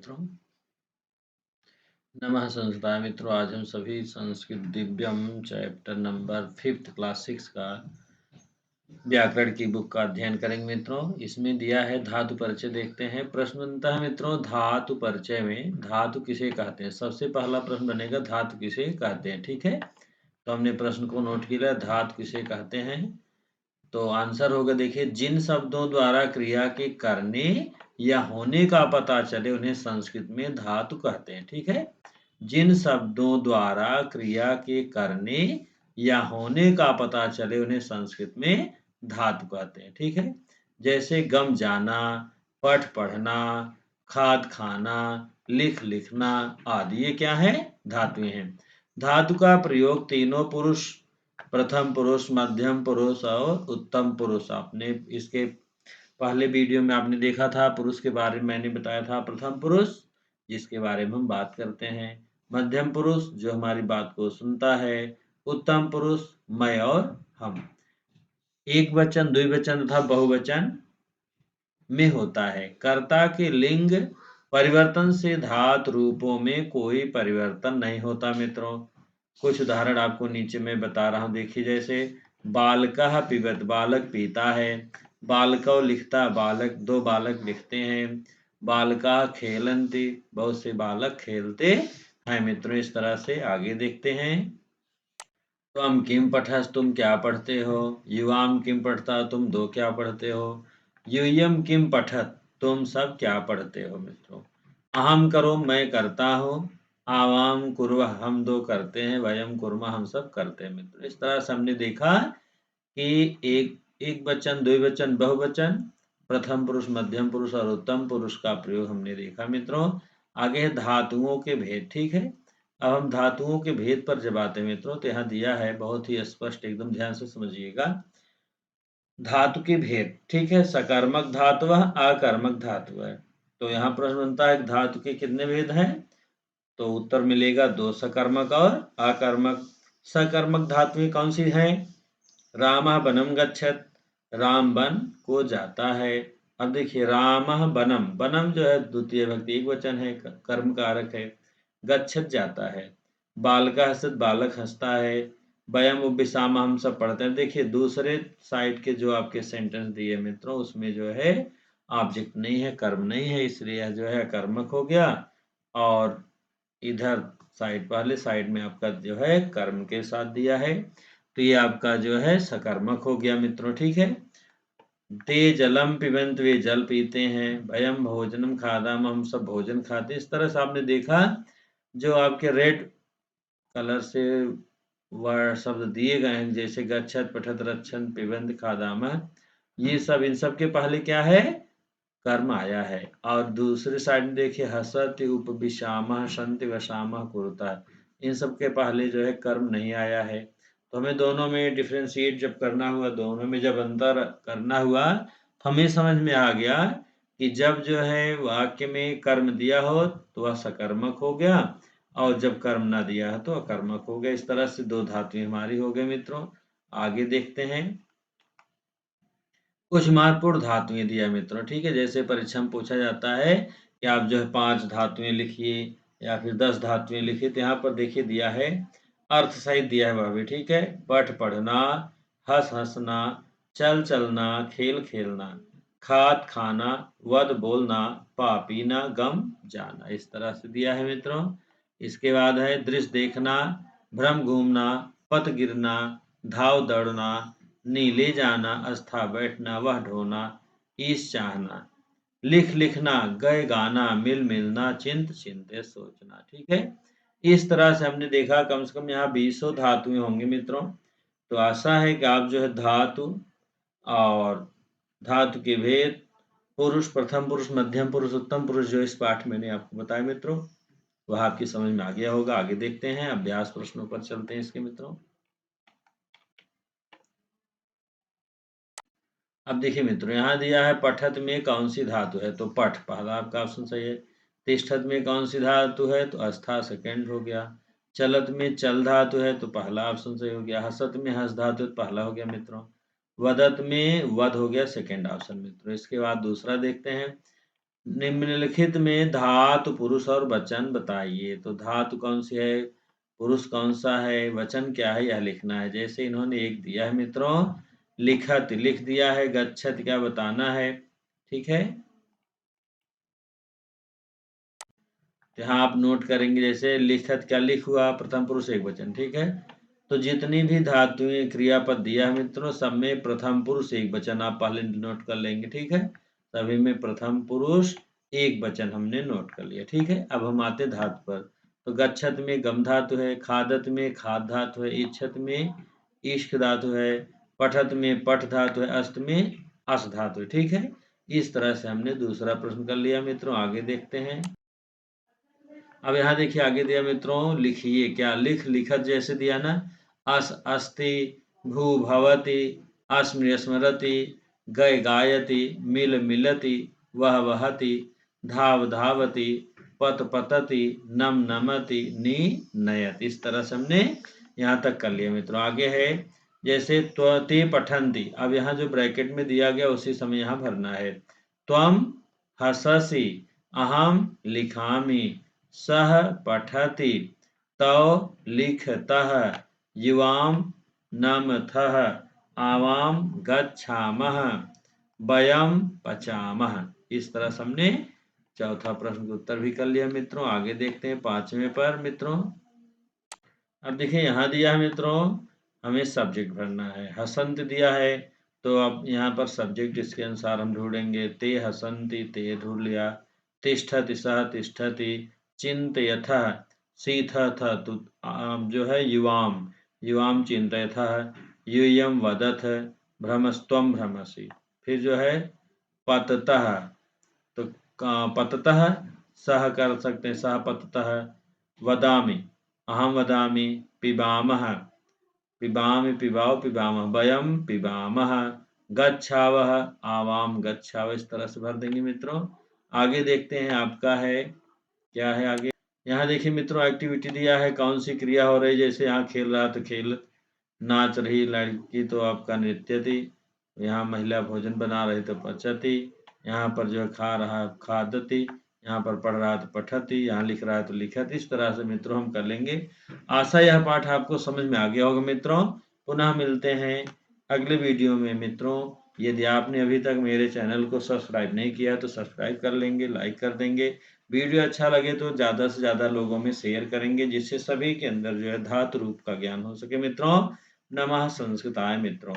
मित्रों। नमः संस्था मित्रों, आज हम सभी Sanskrit Divyam chapter number 5th class 6 का व्याकरण की बुक का अध्ययन करेंगे मित्रों। इसमें दिया है धातु परिचय। देखते हैं प्रश्न बनता है मित्रों, धातु परिचय में धातु किसे कहते हैं। सबसे पहला प्रश्न बनेगा धातु किसे कहते हैं। ठीक है, तो हमने प्रश्न को नोट किया, धातु किसे कहते हैं। तो आंसर होगा, देखिए, जिन शब्दों द्वारा क्रिया के करने या होने का पता चले उन्हें संस्कृत में धातु कहते हैं। ठीक है, जिन शब्दों द्वारा क्रिया के करने या होने का पता चले उन्हें संस्कृत में धातु कहते हैं। ठीक है, जैसे गम जाना, पठ पढ़ना, खाद खाना, लिख लिखना आदि, ये क्या है, धातुएं हैं। धातु का प्रयोग तीनों पुरुष, प्रथम पुरुष, मध्यम पुरुष और उत्तम पुरुष, आपने इसके पहले वीडियो में आपने देखा था, पुरुष के बारे में मैंने बताया था। प्रथम पुरुष जिसके बारे में हम बात करते हैं, मध्यम पुरुष जो हमारी बात को सुनता है, उत्तम पुरुष मैं और हम। एक वचन, द्विवचन तथा बहुवचन में होता है। कर्ता के लिंग परिवर्तन से धातु रूपों में कोई परिवर्तन नहीं होता मित्रों। कुछ उदाहरण आपको नीचे में बता रहा हूं, देखिए, जैसे बालकः पिबत, बालक पीता है। बालकौ लिखता, बालक, दो बालक लिखते हैं। बालका खेलन्ति, बहुत से बालक खेलते हैं मित्रों। इस तरह से आगे देखते हैं। त्वम किम पठस, तुम क्या पढ़ते हो। युवाम किम पढ़ता, तुम दो क्या पढ़ते हो। यूयम किम पठत, तुम सब क्या पढ़ते हो मित्रों। अहम करो, मैं करता हूँ। आवाम कुर्वः, हम दो करते हैं। वयम कुर्मः, हम सब करते हैं मित्रों। इस तरह से हमने देखा कि एक वचन, द्विवचन, बहुवचन, प्रथम पुरुष, मध्यम पुरुष और उत्तम पुरुष का प्रयोग हमने देखा मित्रों। आगे है धातुओं के भेद। ठीक है, अब हम धातुओं के भेद पर जब आते हैं मित्रों, तो यहाँ दिया है बहुत ही स्पष्ट, एकदम ध्यान से समझिएगा। धातु के भेद, ठीक है, सकर्मक धातु, अकर्मक धातु है। तो यहाँ प्रश्न बनता है धातु के कितने भेद हैं, तो उत्तर मिलेगा 2, सकर्मक और अकर्मक। सकर्मक धातुएं कौन सी हैं। रामः वनम गच्छत, राम वन को जाता है। अब देखिए, रामः वनम, वनम जो है द्वितीय विभक्ति एक वचन है, कर्म कारक है। गच्छत जाता है। बालका हसत, बालक हंसता है। वयम विषाम, हम सब पढ़ते हैं। देखिए, दूसरे साइड के जो आपके सेंटेंस दिए मित्रों, उसमें जो है ऑब्जेक्ट नहीं है, कर्म नहीं है, इसलिए जो है कर्मक हो गया। और इधर साइड, पहले साइड में आपका जो है कर्म के साथ दिया है, तो ये आपका जो है सकर्मक हो गया मित्रों। ठीक है, ते जलम पिबंत, वे जल पीते हैं। वयम भोजनम खादाम, हम सब भोजन खाते हैं। इस तरह से आपने देखा, जो आपके रेड कलर से वर्ड शब्द दिए गए हैं, जैसे गच्छत, पठत, रक्षण, पिबंत, खादाम, ये सब, इन सब के पहले क्या है, कर्म आया है। और दूसरे साइड में देखिए, हसत, उपविशामः, संति, वसामः, कुरुता, इन सब के पहले जो है कर्म नहीं आया है। तो हमें दोनों में डिफ्रेंशिएट जब करना हुआ, दोनों में जब अंतर करना हुआ, हमें समझ में आ गया कि जब जो है वाक्य में कर्म दिया हो तो वह सकर्मक हो गया, और जब कर्म ना दिया है तो अकर्मक हो गया। इस तरह से 2 धातुएं हमारी हो गई मित्रों। आगे देखते हैं, कुछ महत्वपूर्ण धातुएं दिया मित्रों। ठीक है, जैसे परीक्षा में पूछा जाता है कि आप जो है 5 धातुएं लिखिए या फिर 10 धातुएं लिखिए, तो यहाँ पर देखिए दिया है, अर्थ सहित दिया है वह भी। ठीक है, पठ पढ़ना, हंस हंसना, चल चलना, खेल खेलना, खाद खाना, वध बोलना, पा पीना, गम जाना, इस तरह से दिया है मित्रों। इसके बाद है दृश्य देखना, भ्रम घूमना, पथ गिरना, धाव दौड़ना, नीले जाना, अस्था बैठना, वह ढोना, ईश चाहना, लिख लिखना, गए गाना, मिल मिलना, चिंत चिंते सोचना। ठीक है, इस तरह से हमने देखा, कम से कम यहाँ 20 धातुएं होंगी मित्रों। तो आशा है कि आप जो है धातु और धातु के भेद, पुरुष, प्रथम पुरुष, मध्यम पुरुष, उत्तम पुरुष, जो इस पाठ मैंने आपको बताया मित्रों, वह आपकी समझ में आ गया होगा। आगे देखते हैं, अभ्यास प्रश्नों पर चलते हैं इसके मित्रों। अब देखिए मित्रों, यहाँ दिया है पठत में कौन सी धातु है, तो पठ पहला आपका ऑप्शन सही है। तिष्ठत में कौन सी धातु है, तो अस्था सेकंड हो गया। चलत में चल धातु है, तो पहला ऑप्शन सही हो गया। हसत में हस धातु पहला हो गया मित्रों। वदत में वध हो गया सेकंड ऑप्शन मित्रों। इसके बाद दूसरा देखते हैं, निम्नलिखित में धातु, पुरुष और वचन बताइए। तो धातु कौन सी है, पुरुष कौन सा है, वचन क्या है, यह लिखना है। जैसे इन्होंने एक दिया है मित्रों, लिखत लिख दिया है, गच्छत क्या बताना है, ठीक है। यहाँ आप नोट करेंगे, जैसे लिखत क्या लिख हुआ, प्रथम पुरुष एक वचन, ठीक है। तो जितनी भी धातुएं क्रियापद दिया है मित्रों, सब में प्रथम पुरुष एक वचन आप पहले नोट कर लेंगे, ठीक है। सभी में प्रथम पुरुष एक वचन हमने नोट कर लिया, ठीक है। अब हम आते धातु पर। तो गच्छत में गम धातु है, खादत में खाद धातु है, इच्छत में इश्क धातु है, पठत में पठ धातु है, अस्त में अस धातु है, ठीक है। इस तरह से हमने दूसरा प्रश्न कर लिया मित्रों। आगे देखते हैं। अब यहाँ देखिए आगे दिया मित्रों, लिखिए क्या, लिख लिखत जैसे दिया ना, अस अस्ति, भू भवति, अस्मि स्मरति, गय गायति, मिल मिलति, वह वहति, धाव धावति, पत पतति, नम नमति, नी नयति। इस तरह से हमने यहाँ तक कर लिया मित्रों। आगे है जैसे त्वते पठन्ति। अब यहाँ जो ब्रैकेट में दिया गया उसी समय यहाँ भरना है। त्वम हससि, अहम लिखामि, सः पठति, तौ लिखतः, युवां नमथः, आवां गच्छामः, वयं पचामः। इस तरह से हमने चौथा प्रश्न का उत्तर भी कर लिया मित्रों। आगे देखते हैं पांचवें पर मित्रों। अब देखिए यहाँ दिया है मित्रों, हमें सब्जेक्ट भरना है। हसंत दिया है, तो अब यहाँ पर सब्जेक्ट इसके अनुसार हम ढूंढेंगे। ते हसंती, ते ढूंढ लिया। तिष्ठति, सह तिष्ठति। चिंतयथः, सीथथ, तो जो है युवाम, युवाम चिंतयथः। यूयम वदथ, भ्रमस्त्वम भ्रमसि। फिर जो है पततः, तो पततः सह कर सकते हैं, सह पततः। वदामि, अहम वदामि, पिबामः, पिबामि पिबाओ पिबामः, वयम पिबामः, गच्छावः, आवाम गच्छावः। इस तरह से भर देंगे मित्रों। आगे देखते हैं आपका है क्या है आगे। यहाँ देखिए मित्रों, एक्टिविटी दिया है, कौन सी क्रिया हो रही है। जैसे यहाँ खेल रहा तो खेल, नाच रही लड़की तो आपका नृत्य थी, यहाँ महिला भोजन बना रही तो पचती, यहाँ पर जो है खा रहा खादती, यहाँ पर पढ़ रहा तो पठती, यहाँ लिख रहा है तो लिखत। इस तरह से मित्रों हम कर लेंगे। आशा यह पाठ आपको समझ में आ गया होगा मित्रों। पुनः मिलते हैं अगले वीडियो में मित्रों। यदि आपने अभी तक मेरे चैनल को सब्सक्राइब नहीं किया तो सब्सक्राइब कर लेंगे, लाइक कर देंगे। वीडियो अच्छा लगे तो ज़्यादा से ज़्यादा लोगों में शेयर करेंगे, जिससे सभी के अंदर जो है धातु रूप का ज्ञान हो सके मित्रों। नमः संस्कृताय मित्रों।